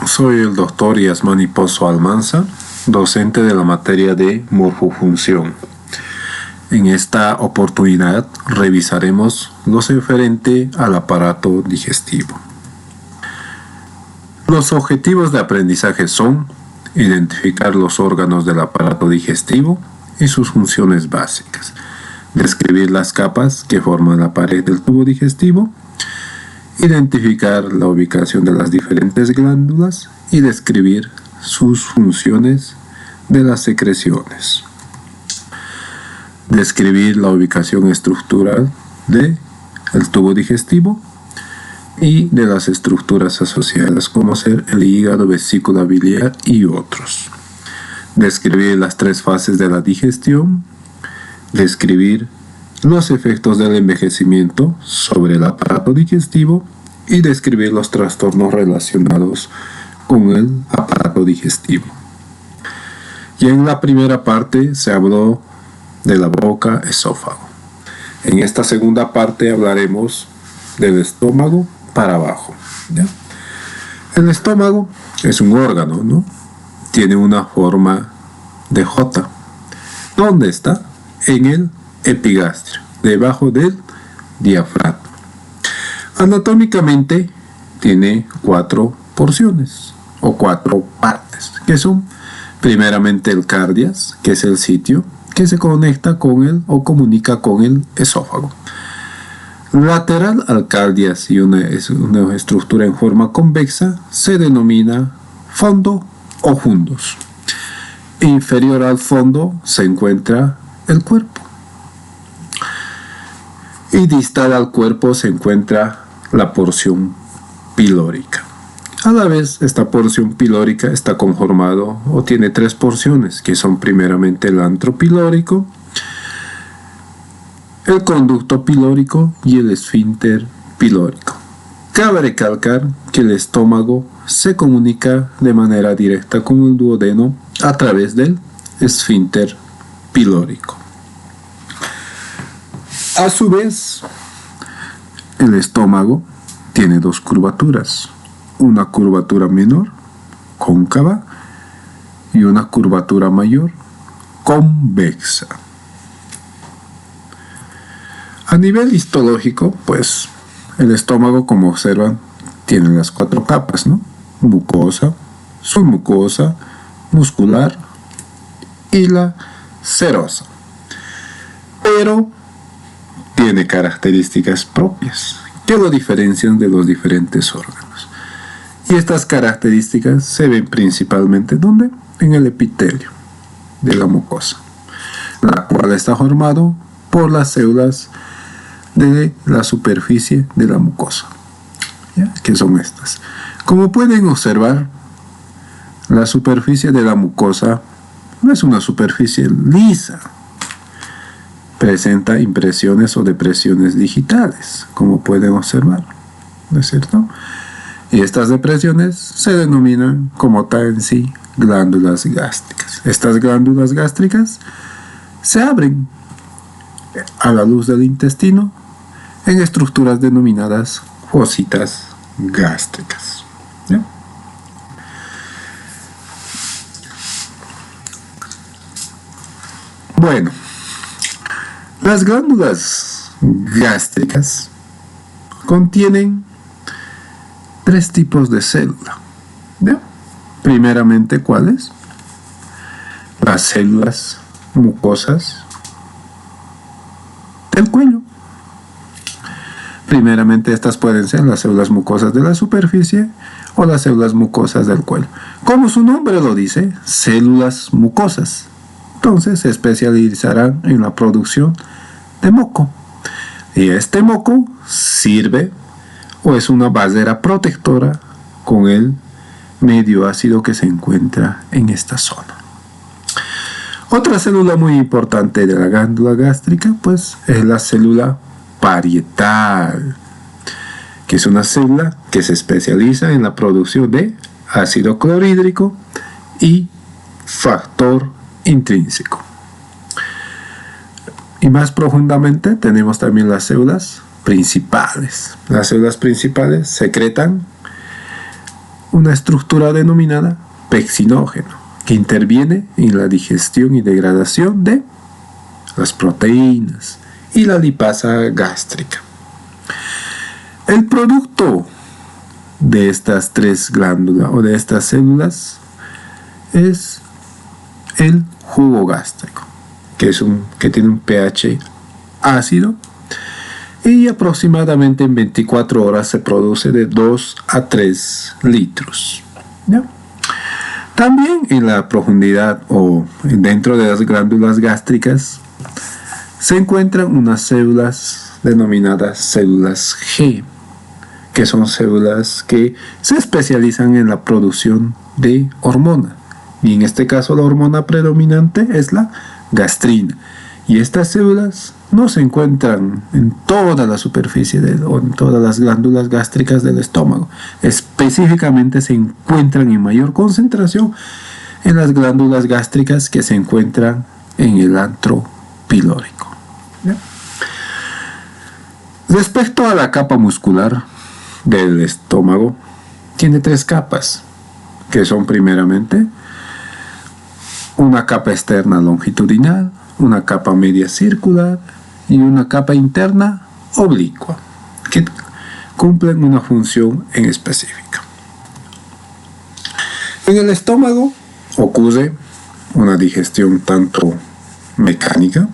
Soy el doctor Yasmani Pozo Almanza, docente de la materia de morfofunción. En esta oportunidad revisaremos lo referente al aparato digestivo. Los objetivos de aprendizaje son identificar los órganos del aparato digestivo y sus funciones básicas, describir las capas que forman la pared del tubo digestivo, identificar la ubicación de las diferentes glándulas y describir sus funciones de las secreciones. Describir la ubicación estructural del tubo digestivo y de las estructuras asociadas, como ser el hígado, vesícula biliar y otros. Describir las 3 fases de la digestión. Describir los efectos del envejecimiento sobre el aparato digestivo y describir los trastornos relacionados con el aparato digestivo. Y en la primera parte se habló de la boca, esófago. En esta segunda parte hablaremos del estómago para abajo, ¿ya? El estómago es un órgano, ¿no? Tiene una forma de J. ¿Dónde está? En el epigastrio, debajo del diafragma. Anatómicamente tiene 4 porciones o 4 partes, que son primeramente el cardias, que es el sitio que se conecta con el o comunica con el esófago. Lateral al cardias y una estructura en forma convexa se denomina fondo o fundus. Inferior al fondo se encuentra el cuerpo. Y distal al cuerpo se encuentra la porción pilórica. A la vez, esta porción pilórica está conformado o tiene 3 porciones, que son primeramente el antro pilórico, el conducto pilórico y el esfínter pilórico. Cabe recalcar que el estómago se comunica de manera directa con el duodeno a través del esfínter pilórico. A su vez, el estómago tiene 2 curvaturas, una curvatura menor, cóncava, y una curvatura mayor, convexa. A nivel histológico, pues, el estómago, como observan, tiene las 4 capas, ¿no? Mucosa, submucosa, muscular y la serosa. Pero tiene características propias que lo diferencian de los diferentes órganos. Y estas características se ven principalmente ¿dónde? En el epitelio de la mucosa, la cual está formado por las células de la superficie de la mucosa, ¿ya? Que son estas. Como pueden observar, la superficie de la mucosa no es una superficie lisa. Presenta impresiones o depresiones digitales, como pueden observar, ¿no es cierto? Y estas depresiones se denominan como tal en sí glándulas gástricas. Estas glándulas gástricas se abren a la luz del intestino en estructuras denominadas fositas gástricas, ¿ya? Bueno, las glándulas gástricas contienen 3 tipos de célula, ¿ya? Primeramente, ¿cuáles? Las células mucosas del cuello. Primeramente, estas pueden ser las células mucosas de la superficie o las células mucosas del cuello. Como su nombre lo dice, células mucosas. Entonces se especializarán en la producción de moco. Y este moco sirve o es una barrera protectora con el medio ácido que se encuentra en esta zona. Otra célula muy importante de la glándula gástrica, pues, es la célula parietal, que es una célula que se especializa en la producción de ácido clorhídrico y factor intrínseco. Y más profundamente tenemos también las células principales. Las células principales secretan una estructura denominada pexinógeno, que interviene en la digestión y degradación de las proteínas y la lipasa gástrica. El producto de estas tres glándulas o de estas células es el jugo gástrico, que tiene un pH ácido, y aproximadamente en 24 horas se produce de 2 a 3 litros. ¿Ya? También en la profundidad o dentro de las glándulas gástricas se encuentran unas células denominadas células G, que son células que se especializan en la producción de hormona. Y en este caso la hormona predominante es la gastrina. Y estas células no se encuentran en toda la superficie o en todas las glándulas gástricas del estómago. Específicamente se encuentran en mayor concentración en las glándulas gástricas que se encuentran en el antro pilórico. ¿Ya? Respecto a la capa muscular del estómago, tiene 3 capas, que son primeramente una capa externa longitudinal, una capa media circular y una capa interna oblicua, que cumplen una función en específica. En el estómago ocurre una digestión tanto mecánica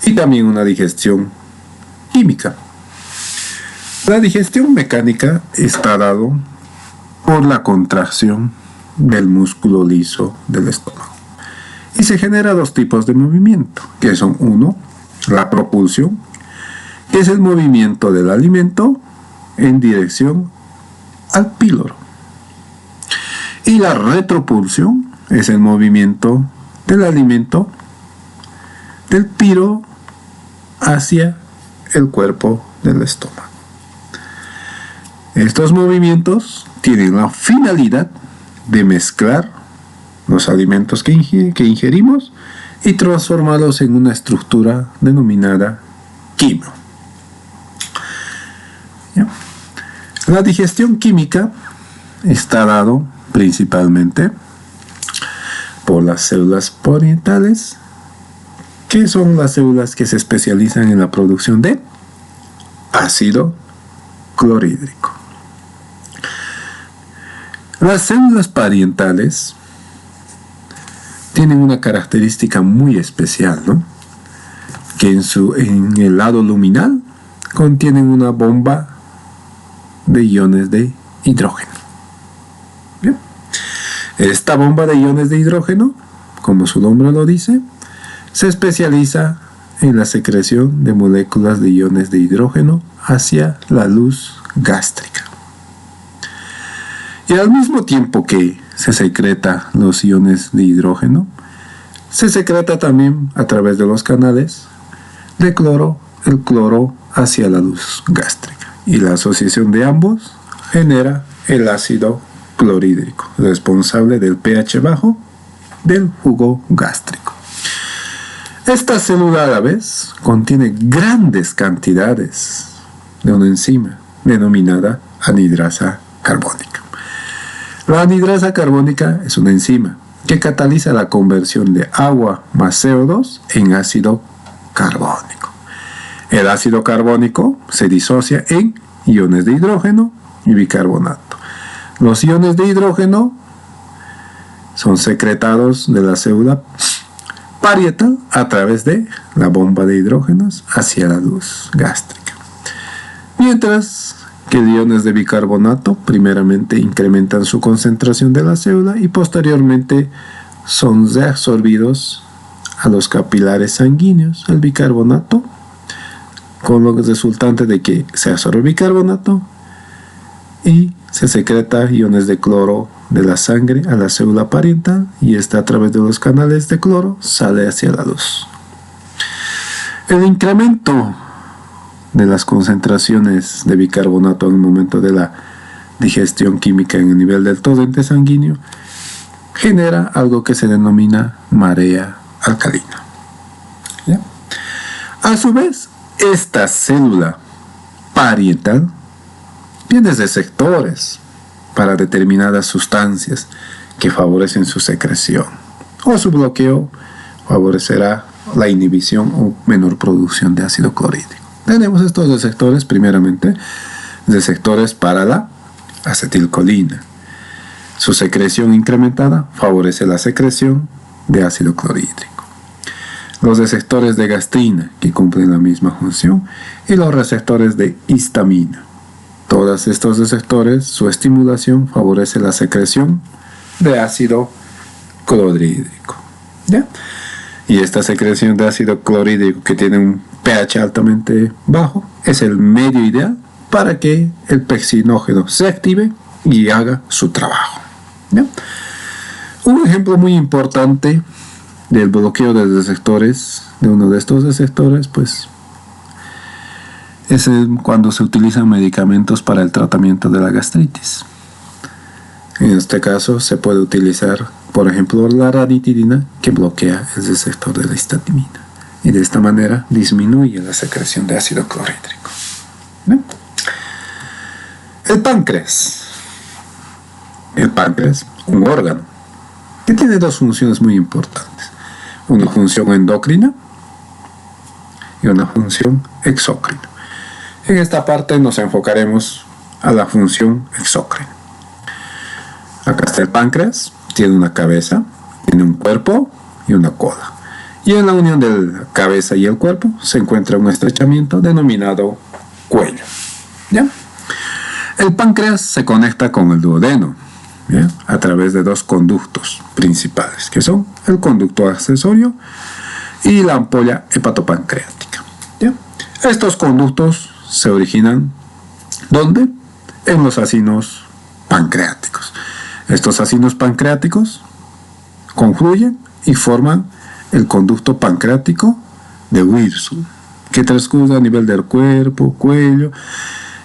y también una digestión química. La digestión mecánica está dado por la contracción del músculo liso del estómago. Y se genera 2 tipos de movimiento, que son: uno, la propulsión, que es el movimiento del alimento en dirección al píloro. Y la retropulsión es el movimiento del alimento del piro hacia el cuerpo del estómago. Estos movimientos tienen la finalidad de mezclar los alimentos que ingerimos y transformarlos en una estructura denominada quimo. ¿Ya? La digestión química está dado principalmente por las células parietales, que son las células que se especializan en la producción de ácido clorhídrico. Las células parietales tienen una característica muy especial, ¿no? Que en el lado luminal contienen una bomba de iones de hidrógeno. ¿Bien? Esta bomba de iones de hidrógeno, como su nombre lo dice, se especializa en la secreción de moléculas de iones de hidrógeno hacia la luz gástrica. Y al mismo tiempo que se secreta los iones de hidrógeno, se secreta también a través de los canales de cloro, el cloro hacia la luz gástrica. Y la asociación de ambos genera el ácido clorhídrico, responsable del pH bajo del jugo gástrico. Esta célula a la vez contiene grandes cantidades de una enzima denominada anhidrasa carbónica. La anhidrasa carbónica es una enzima que cataliza la conversión de agua más CO2 en ácido carbónico. El ácido carbónico se disocia en iones de hidrógeno y bicarbonato. Los iones de hidrógeno son secretados de la célula parietal a través de la bomba de hidrógenos hacia la luz gástrica. Mientras que los iones de bicarbonato primeramente incrementan su concentración de la célula y posteriormente son reabsorbidos a los capilares sanguíneos, el bicarbonato, con lo resultante de que se absorbe bicarbonato y se secreta iones de cloro de la sangre a la célula parietal, y esta a través de los canales de cloro sale hacia la luz. El incremento de las concentraciones de bicarbonato en el momento de la digestión química en el nivel del torrente sanguíneo genera algo que se denomina marea alcalina. ¿Ya? A su vez, esta célula parietal tiene receptores para determinadas sustancias que favorecen su secreción, o su bloqueo favorecerá la inhibición o menor producción de ácido clorhídrico. Tenemos estos receptores, primeramente, receptores para la acetilcolina. Su secreción incrementada favorece la secreción de ácido clorhídrico. Los receptores de gastrina, que cumplen la misma función, y los receptores de histamina. Todos estos receptores, su estimulación favorece la secreción de ácido clorhídrico. ¿Ya? Y esta secreción de ácido clorhídrico, que tiene un pH altamente bajo, es el medio ideal para que el pexinógeno se active y haga su trabajo. ¿Ya? Un ejemplo muy importante del bloqueo de receptores, de uno de estos receptores, pues es cuando se utilizan medicamentos para el tratamiento de la gastritis. En este caso se puede utilizar, por ejemplo, la ranitidina, que bloquea el receptor de la histamina, y de esta manera disminuye la secreción de ácido clorhídrico. ¿Ven? El páncreas. El páncreas, un órgano que tiene dos funciones muy importantes: una función endocrina y una función exócrina. En esta parte nos enfocaremos a la función exócrina. Acá está el páncreas, tiene una cabeza, tiene un cuerpo y una cola. Y en la unión de la cabeza y el cuerpo se encuentra un estrechamiento denominado cuello. ¿Ya? El páncreas se conecta con el duodeno, ¿ya?, a través de dos conductos principales, que son el conducto accesorio y la ampolla hepatopancreática. ¿Ya? Estos conductos se originan, ¿dónde? En los acinos pancreáticos. Estos acinos pancreáticos confluyen y forman el conducto pancreático de Wirsum, que transcurre a nivel del cuerpo, cuello,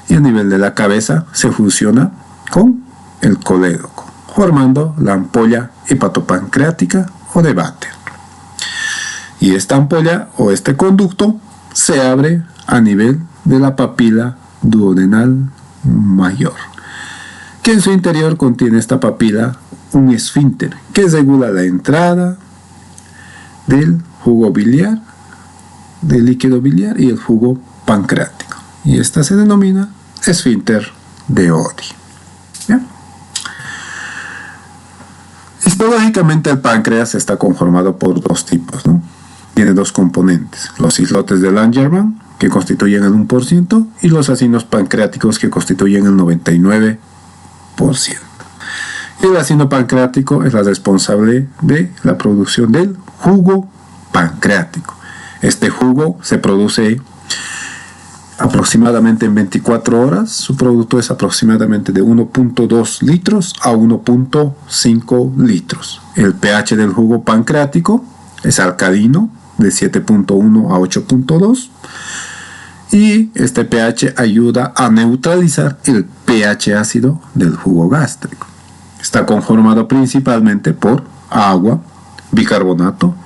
y a nivel de la cabeza se fusiona con el colédoco, formando la ampolla hepatopancreática o de Vater. Y esta ampolla o este conducto se abre a nivel de la papila duodenal mayor, que en su interior contiene esta papila un esfínter que regula la entrada del jugo biliar, del líquido biliar y el jugo pancreático, y esta se denomina esfínter de Oddi. ¿Ya? Histológicamente el páncreas está conformado por dos tipos, ¿no? Tiene dos componentes: los islotes de Langermann, que constituyen el 1%, y los acinos pancreáticos, que constituyen el 99%. El acino pancreático es la responsable de la producción del jugo pancreático. Este jugo se produce aproximadamente en 24 horas. Su producto es aproximadamente de 1.2 litros a 1.5 litros. El pH del jugo pancreático es alcalino, de 7.1 a 8.2, y este pH ayuda a neutralizar el pH ácido del jugo gástrico. Está conformado principalmente por agua, bicarbonato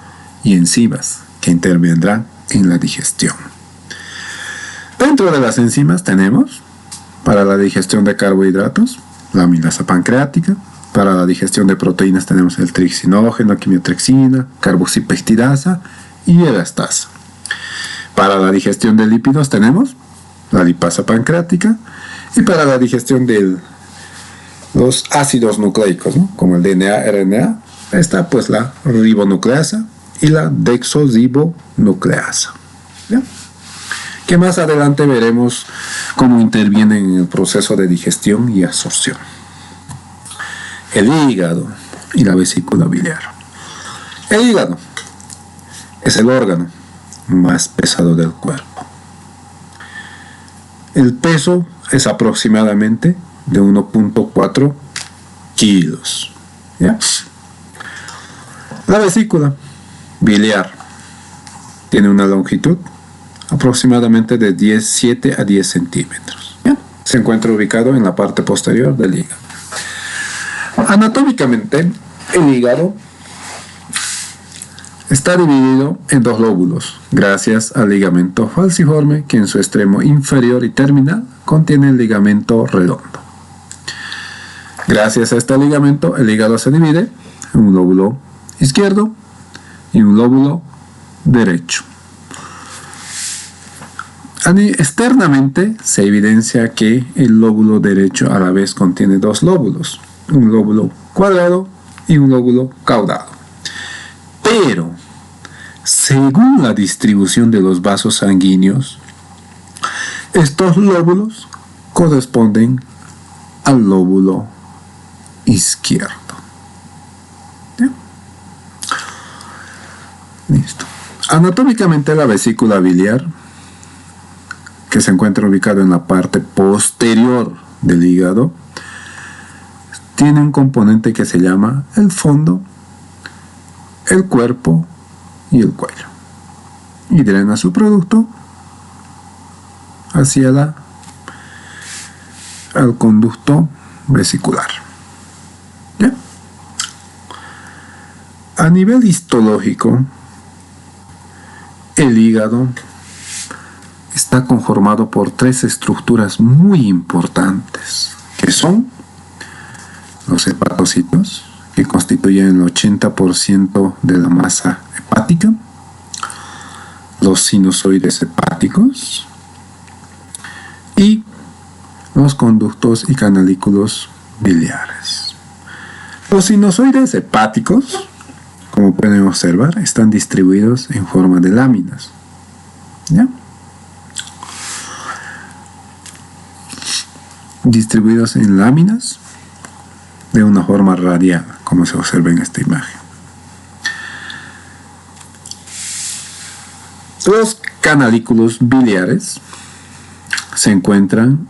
y enzimas que intervendrán en la digestión. Dentro de las enzimas tenemos, para la digestión de carbohidratos, la amilasa pancreática. Para la digestión de proteínas tenemos el trixinógeno, quimiotrexina, carboxipeptidasa y elastasa. Para la digestión de lípidos tenemos la lipasa pancreática. Y para la digestión de los ácidos nucleicos, ¿no?, como el DNA, RNA, está pues la ribonucleasa y la desoxibonucleasa. ¿Ya? Que más adelante veremos cómo intervienen en el proceso de digestión y absorción. El hígado y la vesícula biliar. El hígado es el órgano más pesado del cuerpo. El peso es aproximadamente de 1.4 kilos. ¿Ya? La vesícula biliar tiene una longitud aproximadamente de 7 a 10 centímetros. ¿Ya? Se encuentra ubicado en la parte posterior del hígado. Anatómicamente, el hígado está dividido en dos lóbulos, gracias al ligamento falciforme, que en su extremo inferior y terminal contiene el ligamento redondo. Gracias a este ligamento, el hígado se divide en un lóbulo izquierdo y un lóbulo derecho. Externamente se evidencia que el lóbulo derecho a la vez contiene dos lóbulos, un lóbulo cuadrado y un lóbulo caudado. Pero, según la distribución de los vasos sanguíneos, estos lóbulos corresponden al lóbulo izquierdo. ¿Bien? Listo. Anatómicamente, la vesícula biliar, que se encuentra ubicado en la parte posterior del hígado, tiene un componente que se llama el fondo, el cuerpo y el cuello, y drena su producto hacia al conducto vesicular. ¿Ya? A nivel histológico, el hígado está conformado por tres estructuras muy importantes, que son los hepatocitos, que constituyen el 80% de la masa hepática, los sinusoides hepáticos y los conductos y canalículos biliares. Los sinusoides hepáticos, como pueden observar, están distribuidos en forma de láminas. ¿Ya? Distribuidos en láminas de una forma radial, como se observa en esta imagen. Los canalículos biliares se encuentran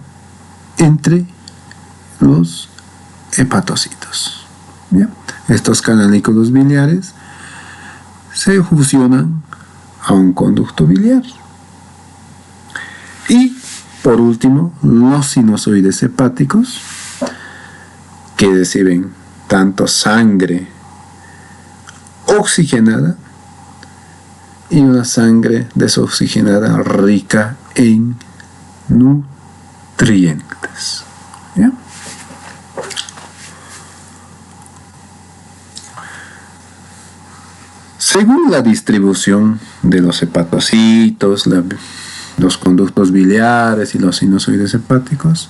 entre los hepatocitos. ¿Bien? Estos canalículos biliares se fusionan a un conducto biliar. Y por último, los sinusoides hepáticos, que reciben tanto sangre oxigenada y una sangre desoxigenada rica en nutrientes. ¿Ya? Según la distribución de los hepatocitos, los conductos biliares y los sinusoides hepáticos,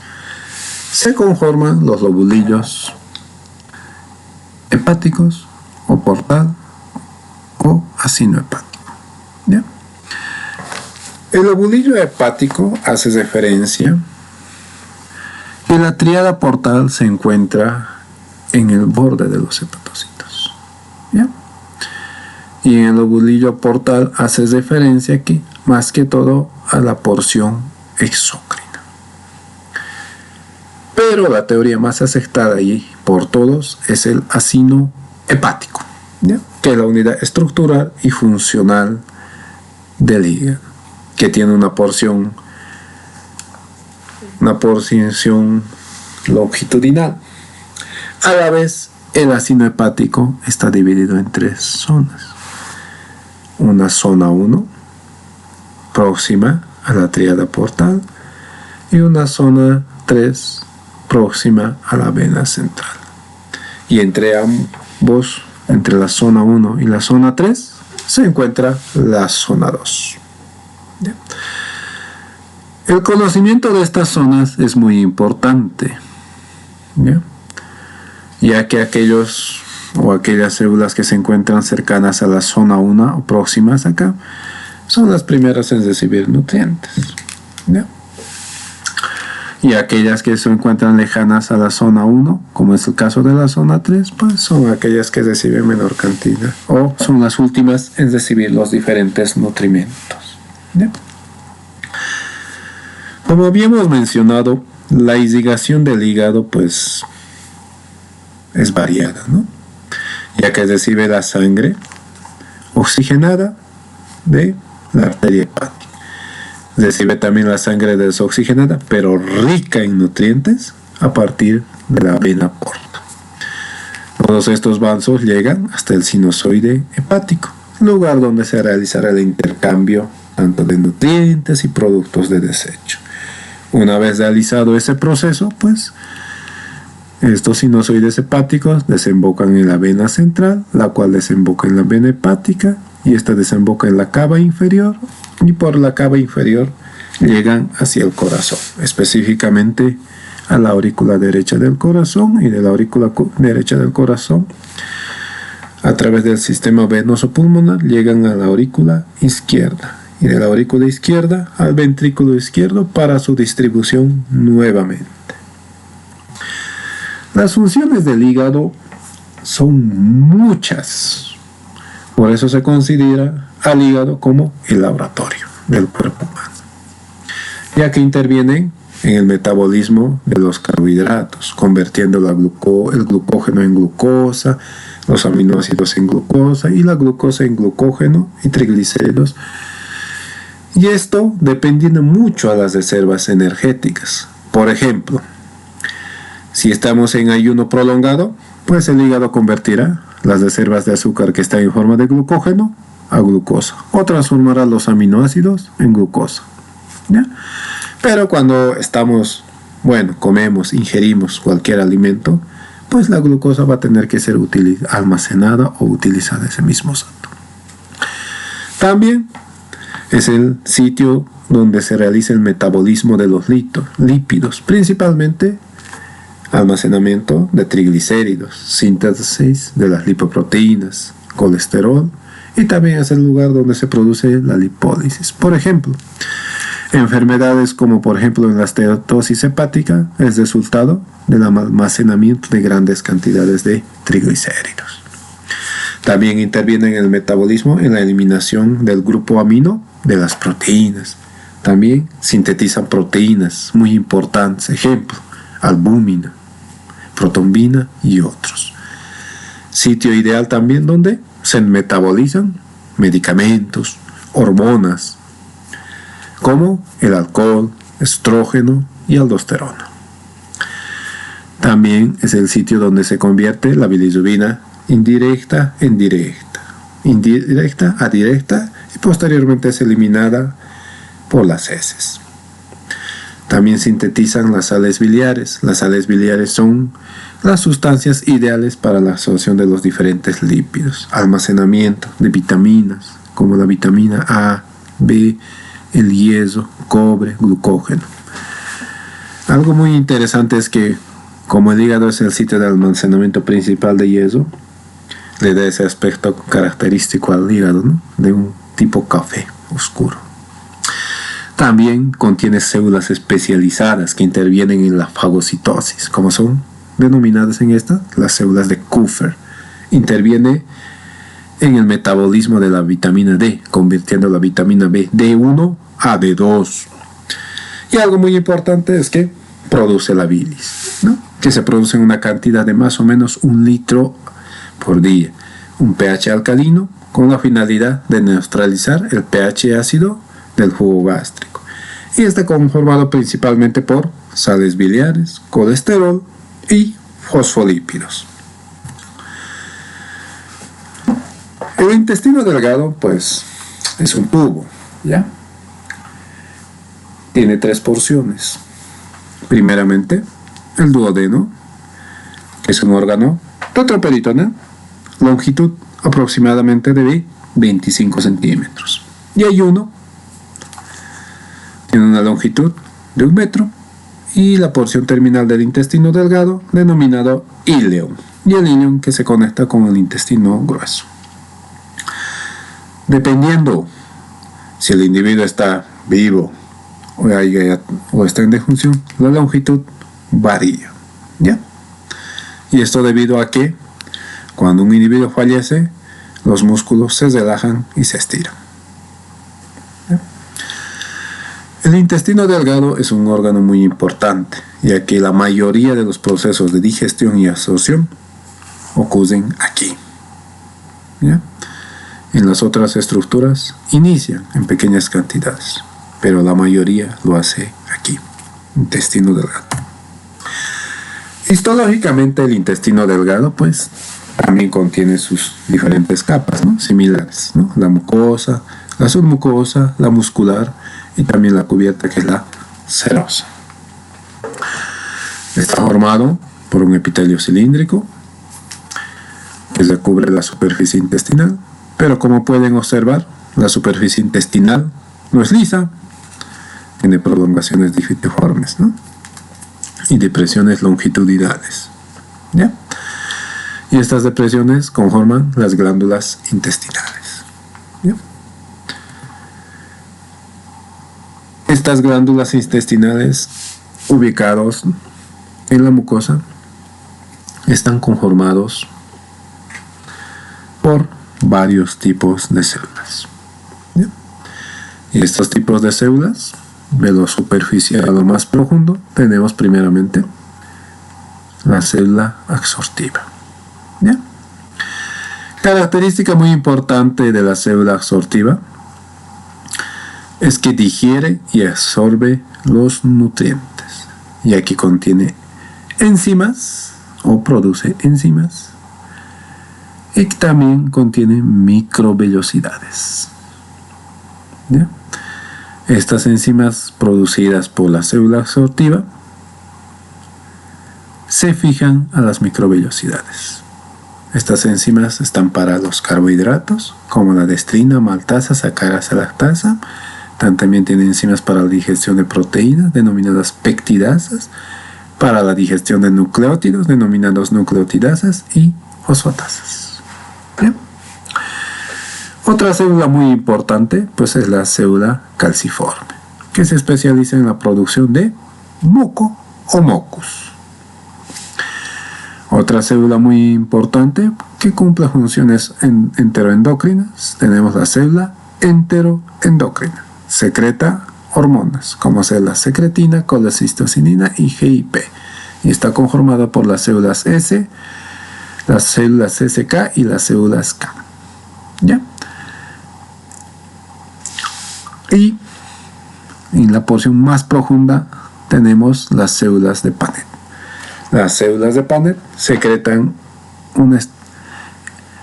se conforman los lobulillos hepáticos o portal o acino hepático. ¿Ya? El lobulillo hepático hace referencia que la tríada portal se encuentra en el borde de los hepatocitos. ¿Ya? Y en el lobulillo portal hace referencia que más que todo a la porción exócrina. Pero la teoría más aceptada allí por todos es el acino hepático, ¿ya? Que es la unidad estructural y funcional del hígado, que tiene una porción longitudinal. A la vez, el acino hepático está dividido en tres zonas. Una zona 1, próxima a la tríada portal, y una zona 3, próxima a la vena central. Y entre ambos, entre la zona 1 y la zona 3, se encuentra la zona 2. ¿Ya? El conocimiento de estas zonas es muy importante, ¿ya? Ya que aquellos o aquellas células que se encuentran cercanas a la zona 1 o próximas acá son las primeras en recibir nutrientes, ¿ya? Y aquellas que se encuentran lejanas a la zona 1, como es el caso de la zona 3, pues son aquellas que reciben menor cantidad o son las últimas en recibir los diferentes nutrimentos, ¿ya? Como habíamos mencionado, la irrigación del hígado pues es variada, ¿no? Ya que recibe la sangre oxigenada de la arteria hepática. Recibe también la sangre desoxigenada, pero rica en nutrientes, a partir de la vena porta. Todos estos vasos llegan hasta el sinusoide hepático, lugar donde se realizará el intercambio tanto de nutrientes y productos de desecho. Una vez realizado ese proceso, pues Estos sinusoides hepáticos desembocan en la vena central, la cual desemboca en la vena hepática, y esta desemboca en la cava inferior, y por la cava inferior llegan hacia el corazón, específicamente a la aurícula derecha del corazón, y de la aurícula derecha del corazón, a través del sistema venoso pulmonar, llegan a la aurícula izquierda, y de la aurícula izquierda al ventrículo izquierdo para su distribución nuevamente. Las funciones del hígado son muchas, por eso se considera al hígado como el laboratorio del cuerpo humano, ya que intervienen en el metabolismo de los carbohidratos, convirtiendo el glucógeno en glucosa, los aminoácidos en glucosa y la glucosa en glucógeno y triglicéridos. Y esto dependiendo mucho a las reservas energéticas. Por ejemplo, si estamos en ayuno prolongado, pues el hígado convertirá las reservas de azúcar que están en forma de glucógeno a glucosa, o transformará los aminoácidos en glucosa, ¿ya? Pero cuando comemos, ingerimos cualquier alimento, pues la glucosa va a tener que ser almacenada o utilizada ese mismo rato. También es el sitio donde se realiza el metabolismo de los lípidos, principalmente almacenamiento de triglicéridos, síntesis de las lipoproteínas, colesterol, y también es el lugar donde se produce la lipólisis. Por ejemplo, enfermedades como por ejemplo la esteatosis hepática es resultado del almacenamiento de grandes cantidades de triglicéridos. También interviene en el metabolismo en la eliminación del grupo amino de las proteínas. También sintetizan proteínas muy importantes, ejemplo, albúmina, protombina y otros. Sitio ideal también donde se metabolizan medicamentos, hormonas, como el alcohol, estrógeno y aldosterona. También es el sitio donde se convierte la bilirrubina indirecta en directa, indirecta a directa, y posteriormente es eliminada por las heces. También sintetizan las sales biliares. Las sales biliares son las sustancias ideales para la absorción de los diferentes lípidos, almacenamiento de vitaminas como la vitamina A, B, el hierro, cobre, glucógeno. Algo muy interesante es que como el hígado es el sitio de almacenamiento principal de hierro, le da ese aspecto característico al hígado, ¿no? De un tipo café oscuro. También contiene células especializadas que intervienen en la fagocitosis, como son denominadas en esta las células de Kupffer. Interviene en el metabolismo de la vitamina D, convirtiendo la vitamina B D1 a D2. Y algo muy importante es que produce la bilis, ¿no? Que se produce en una cantidad de más o menos 1 litro por día. Un pH alcalino con la finalidad de neutralizar el pH ácido del jugo gástrico. Y está conformado principalmente por sales biliares, colesterol y fosfolípidos. El intestino delgado, pues, es un tubo, ¿ya? Tiene 3 porciones. Primeramente, el duodeno, que es un órgano retroperitoneal, longitud aproximadamente de 25 centímetros. Y hay uno, tiene una longitud de 1 metro, y la porción terminal del intestino delgado, denominado íleon, y el íleon que se conecta con el intestino grueso. Dependiendo si el individuo está vivo o está en defunción, la longitud varía, ¿ya? Y esto debido a que cuando un individuo fallece, los músculos se relajan y se estiran. ¿Ya? El intestino delgado es un órgano muy importante, ya que la mayoría de los procesos de digestión y absorción ocurren aquí, ¿ya? En las otras estructuras inician en pequeñas cantidades, pero la mayoría lo hace aquí, intestino delgado. Histológicamente el intestino delgado pues también contiene sus diferentes capas, ¿no? Similares, ¿no? La mucosa, la submucosa, la muscular y también la cubierta que es la serosa. Está formado por un epitelio cilíndrico que recubre la superficie intestinal, pero como pueden observar, la superficie intestinal no es lisa, tiene prolongaciones difitiformes, ¿no? Y depresiones longitudinales, ¿ya? Y estas depresiones conforman las glándulas intestinales, ¿ya? Estas glándulas intestinales ubicados en la mucosa están conformados por varios tipos de células, ¿ya? Y estos tipos de células, de lo superficial a lo más profundo, tenemos primeramente la célula absortiva, ¿ya? Característica muy importante de la célula absortiva es que digiere y absorbe los nutrientes, ya que contiene enzimas o produce enzimas y también contiene microvellosidades, ¿ya? Estas enzimas producidas por la célula absortiva se fijan a las microvellosidades. Estas enzimas están para los carbohidratos, como la destrina, maltasa, sacarasa, lactasa. También tienen enzimas para la digestión de proteínas, denominadas peptidasas, para la digestión de nucleótidos, denominados nucleotidasas, y fosfatasas. ¿Bien? Otra célula muy importante pues es la célula calciforme, que se especializa en la producción de muco o mucus. Otra célula muy importante que cumple funciones enteroendocrinas, tenemos la célula enteroendocrina. Secreta hormonas como la secretina, colecistocinina y GIP, y está conformada por las células S, las células SK y las células K, ¿ya? Y en la porción más profunda tenemos las células de Paneth. Las células de Paneth secretan una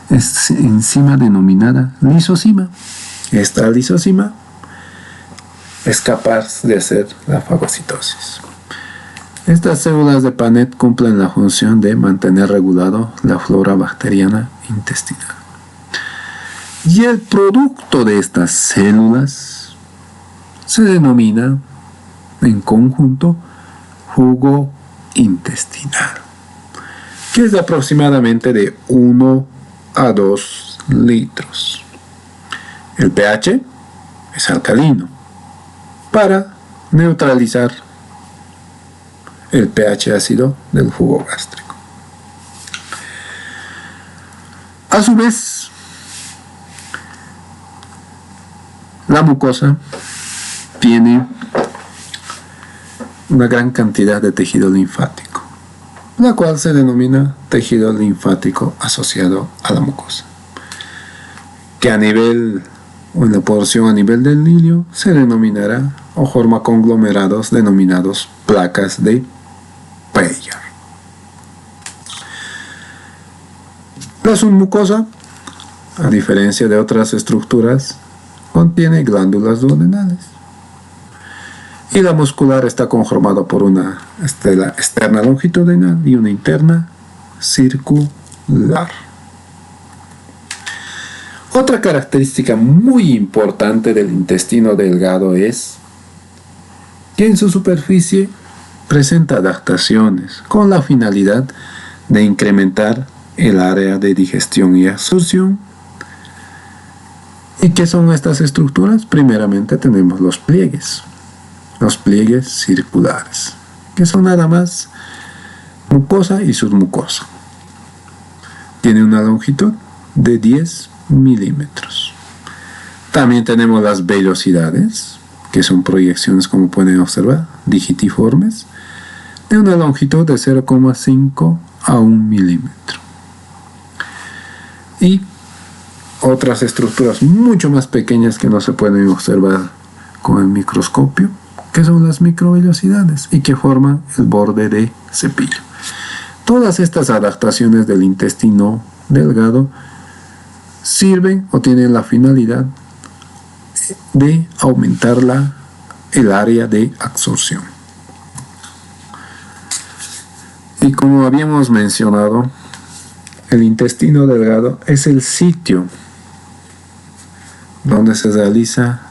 enzima denominada lisosima. Esta lisosima es capaz de hacer la fagocitosis. Estas células de Paneth cumplen la función de mantener regulado la flora bacteriana intestinal. Y el producto de estas células se denomina en conjunto jugo intestinal, que es de aproximadamente de 1 a 2 litros. El pH es alcalino para neutralizar el pH ácido del jugo gástrico. A su vez, la mucosa tiene una gran cantidad de tejido linfático, la cual se denomina tejido linfático asociado a la mucosa, que a nivel o en la porción a nivel del hilio se denominará o forma conglomerados denominados placas de Peyer. La submucosa, a diferencia de otras estructuras, contiene glándulas duodenales. Y la muscular está conformada por una estela externa longitudinal y una interna circular. Otra característica muy importante del intestino delgado es que en su superficie presenta adaptaciones con la finalidad de incrementar el área de digestión y absorción. ¿Y qué son estas estructuras? Primeramente tenemos los pliegues circulares, que son nada más mucosa y submucosa. Tiene una longitud de 10 milímetros. También tenemos las vellosidades, que son proyecciones, como pueden observar, digitiformes, de una longitud de 0,5 a 1 milímetro. Y otras estructuras mucho más pequeñas que no se pueden observar con el microscopio, que son las microvellosidades y que forman el borde de cepillo. Todas estas adaptaciones del intestino delgado sirven o tienen la finalidad de aumentar el área de absorción. Y Y como habíamos mencionado, el intestino delgado es el sitio donde se realiza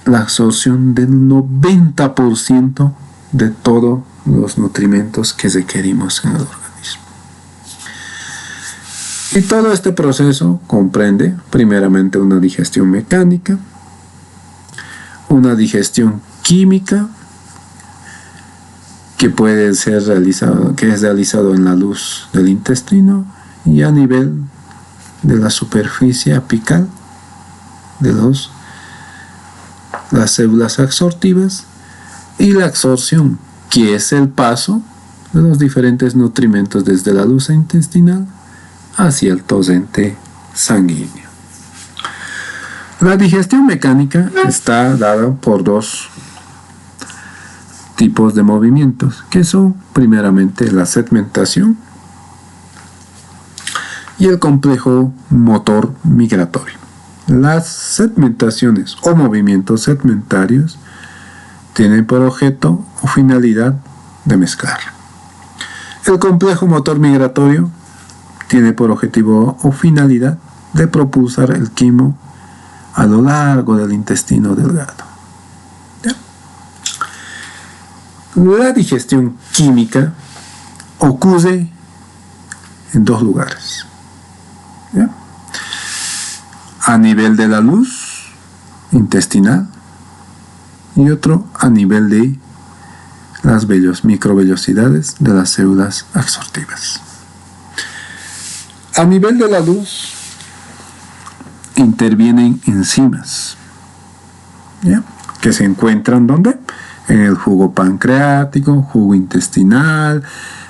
la absorción del 90% de todos los nutrimentos que requerimos en el organismo. Y todo este proceso comprende primeramente una digestión mecánica, una digestión química que es realizado en la luz del intestino y a nivel de la superficie apical de las células absortivas, y la absorción, que es el paso de los diferentes nutrimentos desde la luz intestinal hacia el torrente sanguíneo. La digestión mecánica está dada por dos tipos de movimientos, que son primeramente la segmentación y el complejo motor migratorio. Las segmentaciones o movimientos segmentarios tienen por objeto o finalidad de mezclar. El complejo motor migratorio tiene por objetivo o finalidad de propulsar el quimo a lo largo del intestino delgado. La digestión química ocurre en dos lugares. ¿Ya? A nivel de la luz intestinal y otro a nivel de las microvellosidades de las células absortivas. A nivel de la luz intervienen enzimas, ¿ya? Que se encuentran ¿dónde? En el jugo pancreático, jugo intestinal,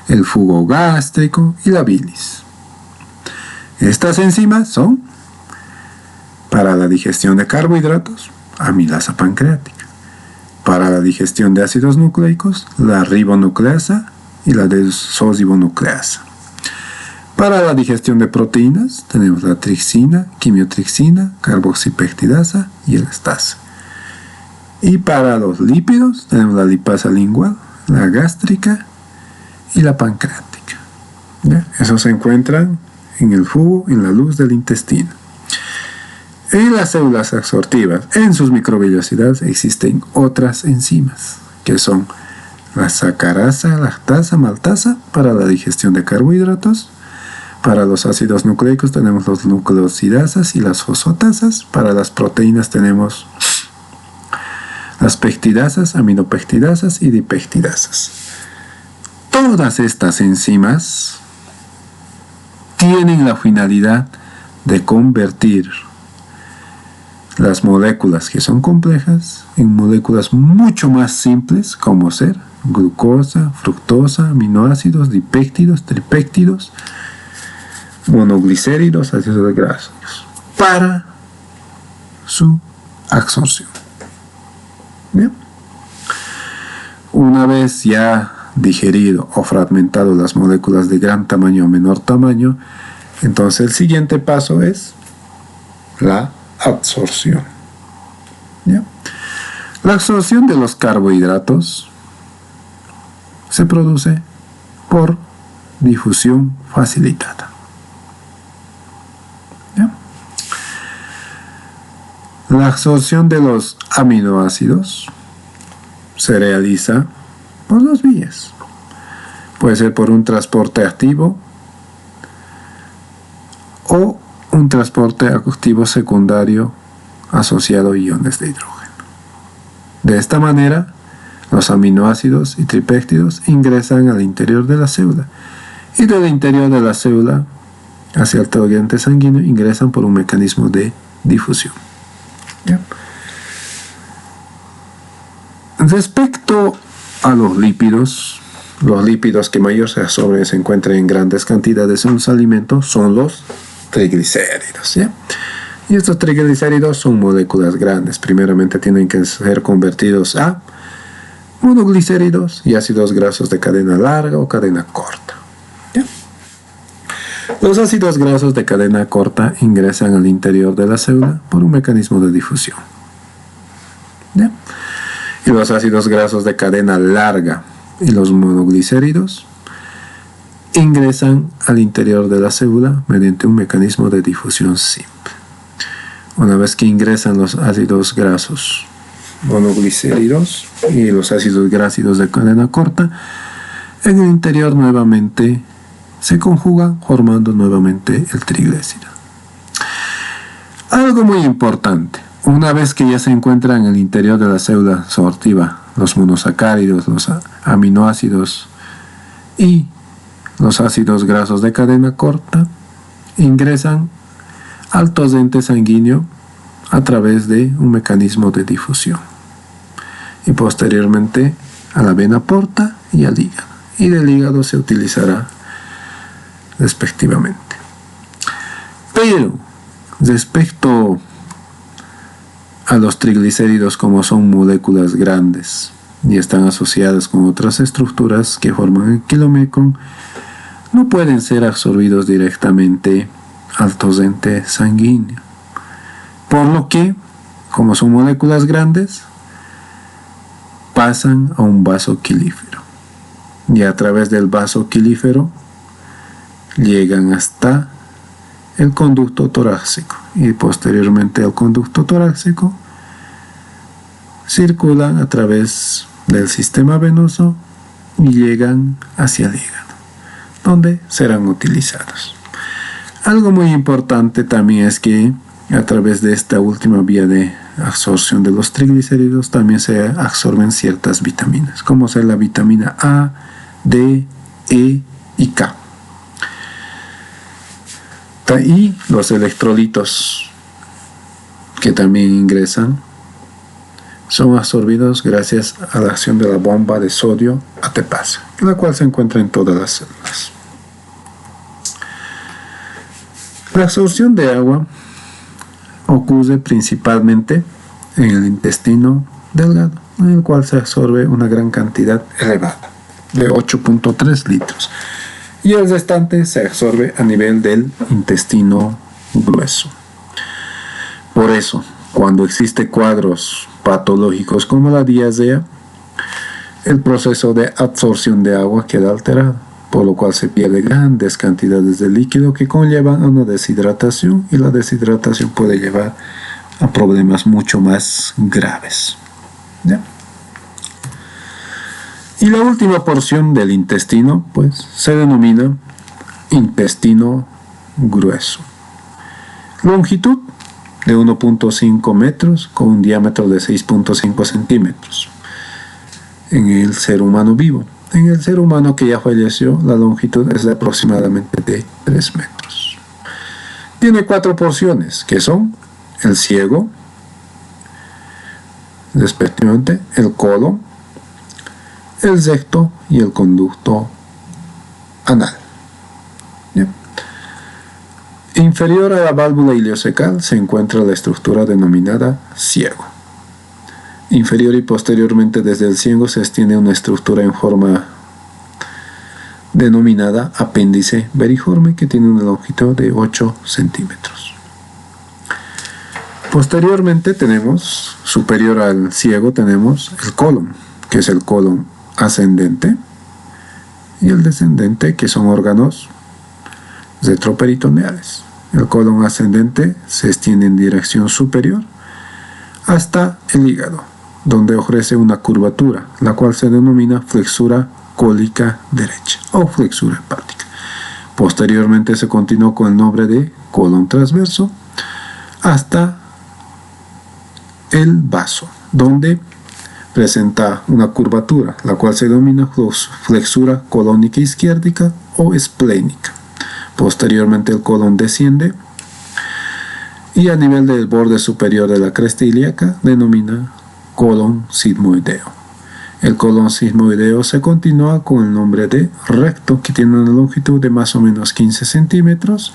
el jugo gástrico y la bilis. Estas enzimas son para la digestión de carbohidratos, amilasa pancreática; para la digestión de ácidos nucleicos, la ribonucleasa y la desoxibonucleasa; para la digestión de proteínas tenemos la tripsina, quimiotripsina, carboxipeptidasa y elastasa; y para los lípidos tenemos la lipasa lingual, la gástrica y la pancreática. ¿Ya? Esos se encuentran en el jugo, en la luz del intestino. En las células absortivas, en sus microvellosidades, existen otras enzimas, que son la sacarasa, lactasa, maltasa, para la digestión de carbohidratos. Para los ácidos nucleicos tenemos los nucleosidasas y las fosfatasas. Para las proteínas tenemos las peptidasas, aminopeptidasas y dipeptidasas. Todas estas enzimas tienen la finalidad de convertir las moléculas que son complejas en moléculas mucho más simples, como ser glucosa, fructosa, aminoácidos, dipéptidos, tripéptidos, monoglicéridos, ácidos grasos, para su absorción. Bien. Una vez ya digerido o fragmentado las moléculas de gran tamaño o menor tamaño, entonces el siguiente paso es la absorción. ¿Ya? La absorción de los carbohidratos se produce por difusión facilitada. ¿Ya? La absorción de los aminoácidos se realiza por dos vías. Puede ser por un transporte activo o un transporte activo secundario asociado a iones de hidrógeno. De esta manera, los aminoácidos y tripéptidos ingresan al interior de la célula, y del interior de la célula hacia el torrente sanguíneo ingresan por un mecanismo de difusión. ¿Ya? Respecto a los lípidos que mayor se absorben se encuentran en grandes cantidades en los alimentos son los triglicéridos. ¿Ya? Y estos triglicéridos son moléculas grandes. Primeramente tienen que ser convertidos a monoglicéridos y ácidos grasos de cadena larga o cadena corta. ¿Ya? Los ácidos grasos de cadena corta ingresan al interior de la célula por un mecanismo de difusión. ¿Ya? Y los ácidos grasos de cadena larga y los monoglicéridos ingresan al interior de la célula mediante un mecanismo de difusión simple. Una vez que ingresan los ácidos grasos monoglicéridos y los ácidos grácidos de cadena corta, en el interior nuevamente se conjugan formando nuevamente el triglicérido. Algo muy importante, una vez que ya se encuentran en el interior de la célula sortiva los monosacáridos, los aminoácidos y los ácidos grasos de cadena corta, ingresan al torrente sanguíneo a través de un mecanismo de difusión y posteriormente a la vena porta y al hígado, y del hígado se utilizará respectivamente. Pero respecto a los triglicéridos, como son moléculas grandes y están asociadas con otras estructuras que forman el kilomicrón, no pueden ser absorbidos directamente al torrente sanguíneo, por lo que, como son moléculas grandes, pasan a un vaso quilífero y a través del vaso quilífero llegan hasta el conducto torácico y posteriormente el conducto torácico circulan a través del sistema venoso y llegan hacia el hígado, donde serán utilizados. Algo muy importante también es que a través de esta última vía de absorción de los triglicéridos también se absorben ciertas vitaminas, como ser la vitamina A, D, E y K. Y los electrolitos que también ingresan son absorbidos gracias a la acción de la bomba de sodio ATPase, la cual se encuentra en todas las células. La absorción de agua ocurre principalmente en el intestino delgado, en el cual se absorbe una gran cantidad elevada, de 8.3 litros. Y el restante se absorbe a nivel del intestino grueso. Por eso, cuando existen cuadros patológicos como la diarrea, el proceso de absorción de agua queda alterado, por lo cual se pierde grandes cantidades de líquido que conllevan a una deshidratación, y la deshidratación puede llevar a problemas mucho más graves. ¿Ya? Y la última porción del intestino, pues, se denomina intestino grueso. Longitud de 1.5 metros con un diámetro de 6.5 centímetros en el ser humano vivo. En el ser humano que ya falleció, la longitud es de aproximadamente de 3 metros. Tiene 4 porciones, que son el ciego, respectivamente el colon, el recto y el conducto anal. ¿Bien? Inferior a la válvula ileocecal se encuentra la estructura denominada ciego. Inferior y posteriormente desde el ciego se extiende una estructura en forma denominada apéndice veriforme, que tiene una longitud de 8 centímetros. Posteriormente tenemos, superior al ciego, tenemos el colon, que es el colon ascendente, y el descendente, que son órganos retroperitoneales. El colon ascendente se extiende en dirección superior hasta el hígado, donde ofrece una curvatura, la cual se denomina flexura cólica derecha o flexura hepática. Posteriormente se continuó con el nombre de colon transverso hasta el vaso, donde presenta una curvatura, la cual se denomina flexura colónica izquiérdica o esplénica. Posteriormente el colon desciende y a nivel del borde superior de la cresta ilíaca denomina colon sigmoideo. El colon sigmoideo se continúa con el nombre de recto, que tiene una longitud de más o menos 15 centímetros,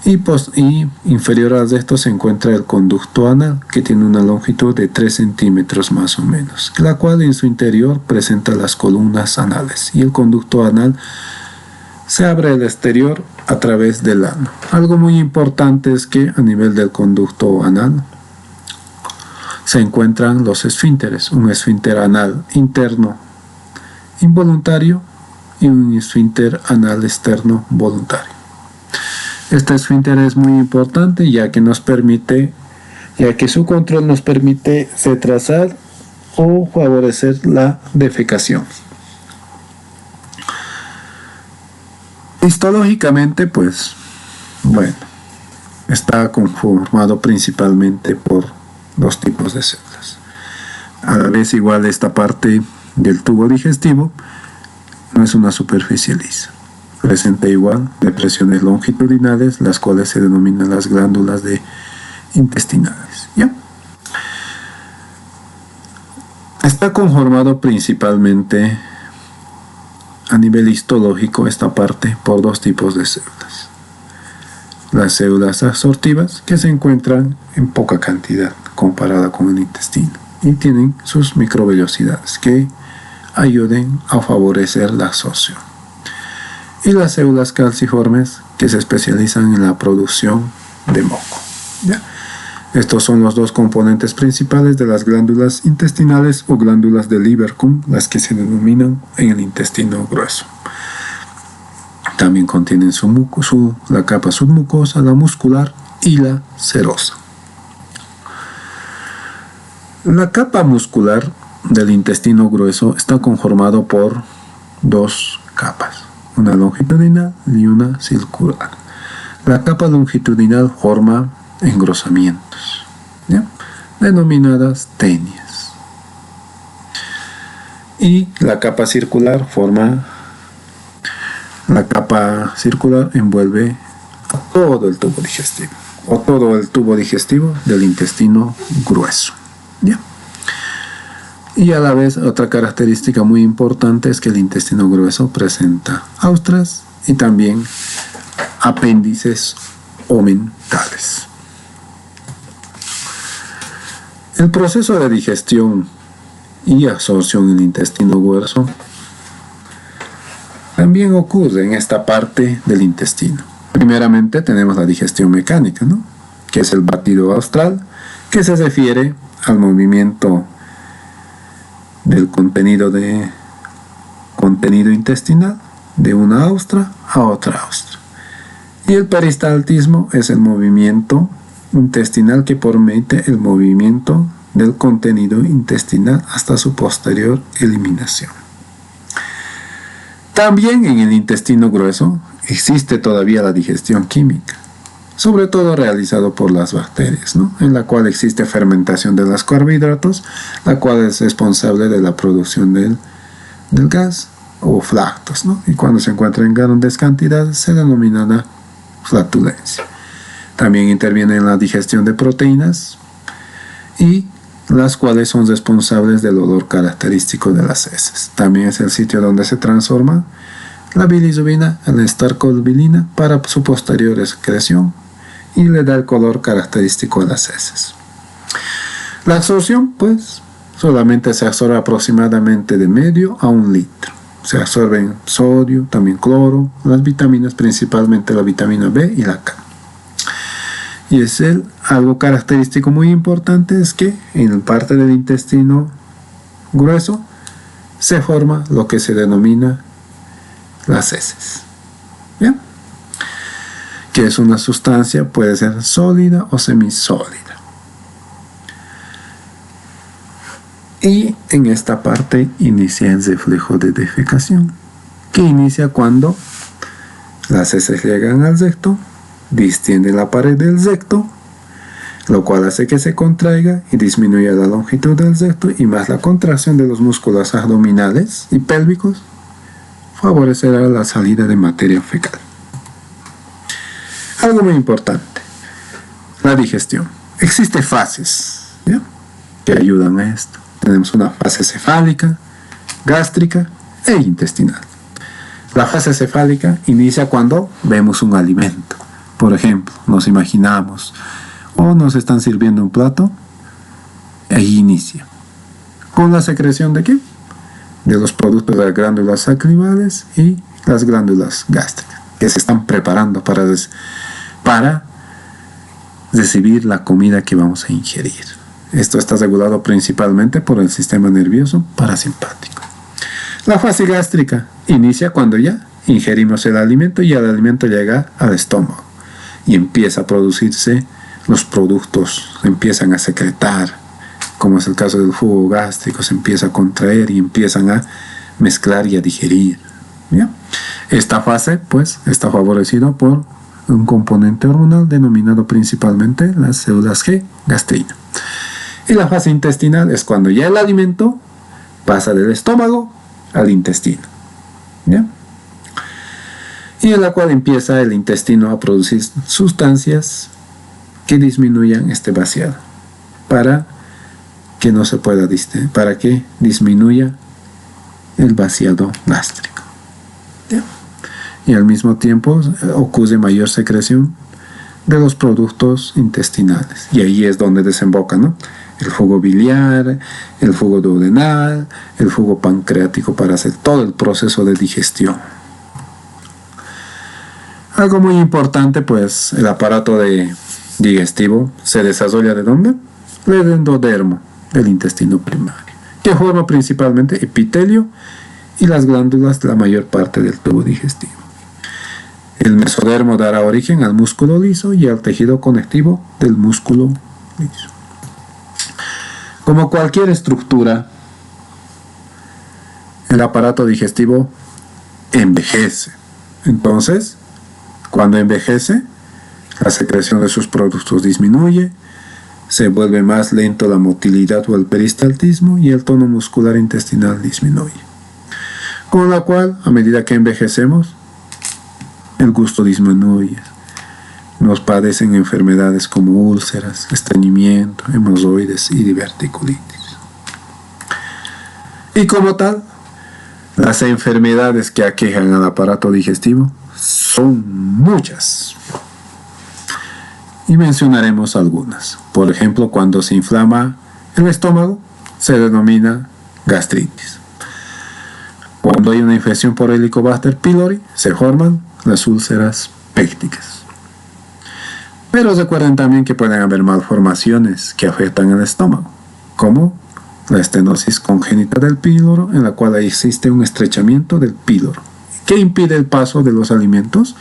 y inferior al recto se encuentra el conducto anal, que tiene una longitud de 3 centímetros más o menos, la cual en su interior presenta las columnas anales, y el conducto anal se abre al exterior a través del ano. Algo muy importante es que a nivel del conducto anal se encuentran los esfínteres, un esfínter anal interno involuntario y un esfínter anal externo voluntario. Este esfínter es muy importante ya que su control nos permite retrasar o favorecer la defecación. Histológicamente, pues, bueno, está conformado principalmente por dos tipos de células. A la vez, igual, esta parte del tubo digestivo no es una superficie lisa. Presenta igual depresiones longitudinales, las cuales se denominan las glándulas intestinales. ¿Ya? Está conformado principalmente a nivel histológico esta parte por dos tipos de células. Las células absortivas, que se encuentran en poca cantidad comparada con el intestino y tienen sus microvellosidades que ayuden a favorecer la absorción. Y las células calciformes, que se especializan en la producción de moco. ¿Ya? Estos son los dos componentes principales de las glándulas intestinales o glándulas de Lieberkühn, las que se denominan en el intestino grueso. También contienen la capa submucosa, la muscular y la serosa. La capa muscular del intestino grueso está conformado por dos capas, una longitudinal y una circular. La capa longitudinal forma engrosamientos, ¿ya?, denominadas tenias, y la capa circular envuelve todo el tubo digestivo o todo el tubo digestivo del intestino grueso, ¿ya? Y a la vez, otra característica muy importante es que el intestino grueso presenta austras y también apéndices omentales. El proceso de digestión y absorción en el intestino grueso también ocurre en esta parte del intestino. Primeramente tenemos la digestión mecánica, ¿no?, que es el batido austral, que se refiere al movimiento del contenido intestinal de una austra a otra austra. Y el peristaltismo es el movimiento intestinal que permite el movimiento del contenido intestinal hasta su posterior eliminación. También en el intestino grueso existe todavía la digestión química, sobre todo realizado por las bacterias, ¿no?, en la cual existe fermentación de los carbohidratos, la cual es responsable de la producción del gas o flactos, ¿no?, y cuando se encuentra en grandes cantidades se denomina flatulencia. También interviene en la digestión de proteínas, y las cuales son responsables del olor característico de las heces. También es el sitio donde se transforma la bilirrubina en la estercolbilina para su posterior excreción y le da el color característico a las heces. La absorción, pues, solamente se absorbe aproximadamente de medio a 1 litro. Se absorben sodio, también cloro, las vitaminas, principalmente la vitamina B y la K. Y algo característico muy importante es que en la parte del intestino grueso se forma lo que se denomina las heces. ¿Bien? Que es una sustancia, puede ser sólida o semisólida. Y en esta parte inicia el reflejo de defecación, que inicia cuando las heces llegan al recto, distiende la pared del recto, lo cual hace que se contraiga y disminuya la longitud del recto, y más la contracción de los músculos abdominales y pélvicos favorecerá la salida de materia fecal. Algo muy importante, la digestión. Existen fases, ¿ya?, que ayudan a esto. Tenemos una fase cefálica, gástrica e intestinal. La fase cefálica inicia cuando vemos un alimento. Por ejemplo, nos imaginamos o nos están sirviendo un plato, ahí inicia. ¿Con la secreción de qué? De los productos de las glándulas salivales y las glándulas gástricas, que se están preparando para recibir la comida que vamos a ingerir. Esto está regulado principalmente por el sistema nervioso parasimpático. La fase gástrica inicia cuando ya ingerimos el alimento y el alimento llega al estómago y empieza a producirse los productos, empiezan a secretar, como es el caso del jugo gástrico, se empieza a contraer y empiezan a mezclar y a digerir. ¿Ya? Esta fase pues está favorecida por un componente hormonal denominado principalmente las células G, gastrina. Y la fase intestinal es cuando ya el alimento pasa del estómago al intestino. ¿Ya? Y en la cual empieza el intestino a producir sustancias que disminuyan este vaciado para que no se pueda para que disminuya el vaciado gástrico. ¿Ya? Y al mismo tiempo ocurre mayor secreción de los productos intestinales y ahí es donde desemboca, ¿no?, el jugo biliar, el jugo duodenal, el jugo pancreático para hacer todo el proceso de digestión. Algo muy importante, pues el aparato digestivo se desarrolla ¿de dónde? Del endodermo, del intestino primario, que forma principalmente epitelio y las glándulas de la mayor parte del tubo digestivo. El mesodermo dará origen al músculo liso y al tejido conectivo del músculo liso. Como cualquier estructura, el aparato digestivo envejece. Entonces, cuando envejece, la secreción de sus productos disminuye, se vuelve más lento la motilidad o el peristaltismo y el tono muscular intestinal disminuye. Con la cual, a medida que envejecemos, el gusto disminuye. Nos padecen enfermedades como úlceras, estreñimiento, hemorroides y diverticulitis. Y como tal, las enfermedades que aquejan al aparato digestivo son muchas. Y mencionaremos algunas. Por ejemplo, cuando se inflama el estómago, se denomina gastritis. Cuando hay una infección por Helicobacter pylori, se forman las úlceras pépticas. Pero recuerden también que pueden haber malformaciones que afectan el estómago, como la estenosis congénita del píloro, en la cual existe un estrechamiento del píloro, que impide el paso de los alimentos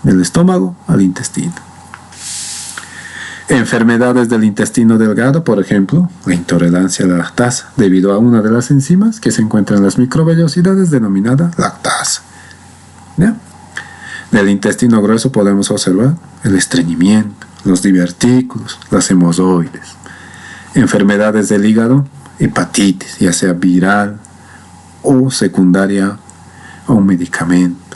del estómago al intestino. Enfermedades del intestino delgado, por ejemplo, la intolerancia a la lactasa, debido a una de las enzimas que se encuentra en las microvellosidades denominada lactasa. ¿Ya? Del intestino grueso podemos observar el estreñimiento, los divertículos, las hemorroides. Enfermedades del hígado, hepatitis, ya sea viral o secundaria a un medicamento.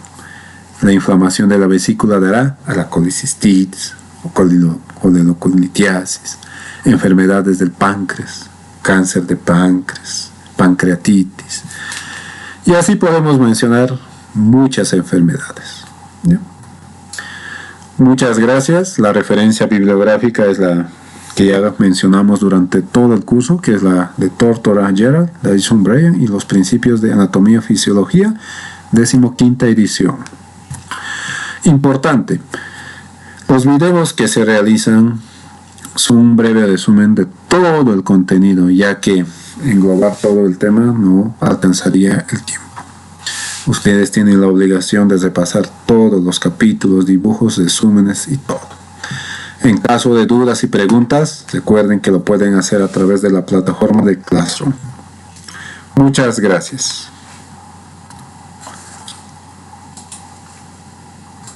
La inflamación de la vesícula dará a la colicistitis o colelocolitis. Enfermedades del páncreas, cáncer de páncreas, pancreatitis. Y así podemos mencionar muchas enfermedades. ¿Ya? Muchas gracias. La referencia bibliográfica es la que ya mencionamos durante todo el curso, que es la de Tortora Gerald, de Edison Bryan y los principios de anatomía y fisiología, 15ª edición. Importante, los videos que se realizan son un breve resumen de todo el contenido, ya que englobar todo el tema no alcanzaría el tiempo. Ustedes tienen la obligación de repasar todos los capítulos, dibujos, resúmenes y todo. En caso de dudas y preguntas, recuerden que lo pueden hacer a través de la plataforma de Classroom. Muchas gracias.